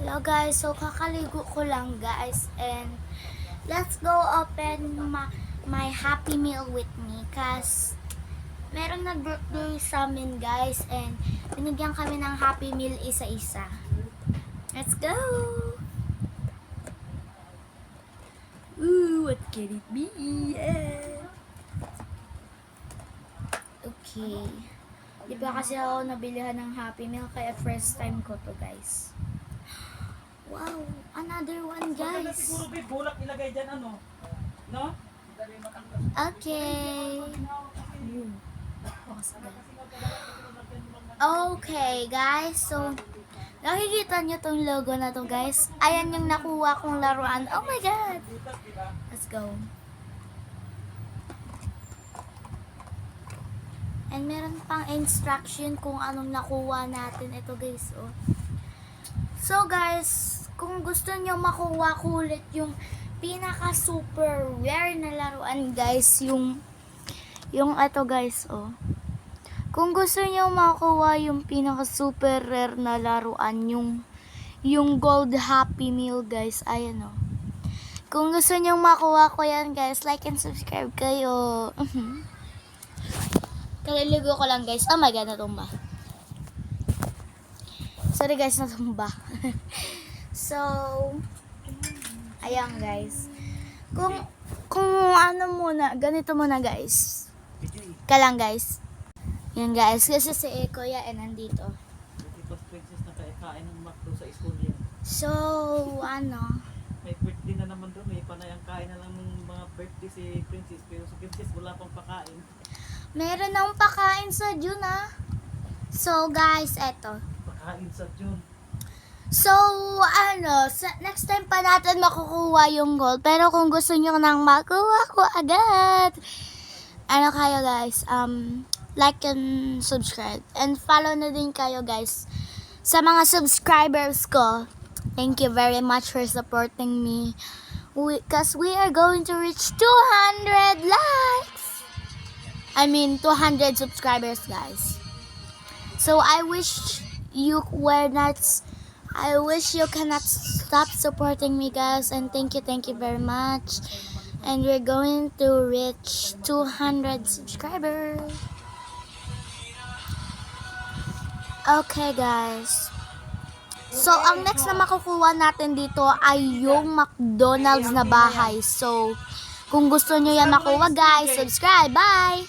Hello guys, so kakaligo ko lang guys and let's go open my Happy Meal with me cause merong nag-birthday sa amin guys and binigyan kami ng Happy Meal isa-isa. Let's go! Ooh, what can it be? Yeah. Okay. Di ba kasi ako nabilihan ng Happy Meal kaya first time ko to guys. Wow, another one guys. Siguro may bulak ilagay dyan ano? No? Okay. Okay guys, so nakikita nyo tong logo na to guys. Ayan yung nakuha kong laruan. Oh my god. Let's go. And meron pang instruction kung anong nakuha natin ito guys. Oh. So guys, kung gusto nyo makuha ko ulit yung pinaka super rare na laruan guys, yung ito guys, oh. Kung gusto nyo makuha yung pinaka super rare na laruan, yung gold Happy Meal guys, ayan oh. Kung gusto nyo makuha ko yan guys, like and subscribe kayo. Kaliligo ko lang guys. Oh my god, natumba. Sorry guys, natumba. So, ayan guys. Kung ano muna, ganito muna guys. Kalang guys. Yan guys, kasi si Kuya ay nandito. Ito princess na kain ng McDo sa school yan. So, ano. May birthday na naman doon. May panayang kain na lang ng mga birthday si princess. Pero si princess wala pang pakain. Meron akong pakain sa June ah. So guys, eto. Pakain sa June. So, ano, next time pa natin makukuha yung gold. Pero kung gusto nyo nang makuha ko agad, ano kayo guys, like and subscribe. And follow na din kayo guys sa mga subscribers ko. Thank you very much for supporting me. Because we are going to reach 200 likes. I mean, 200 subscribers guys. So, I wish you cannot stop supporting me guys, and thank you very much. And we're going to reach 200 subscribers. Okay guys, so ang next na makukuha natin dito ay yung McDonald's na bahay. So kung gusto nyo yan makuha guys, subscribe, bye!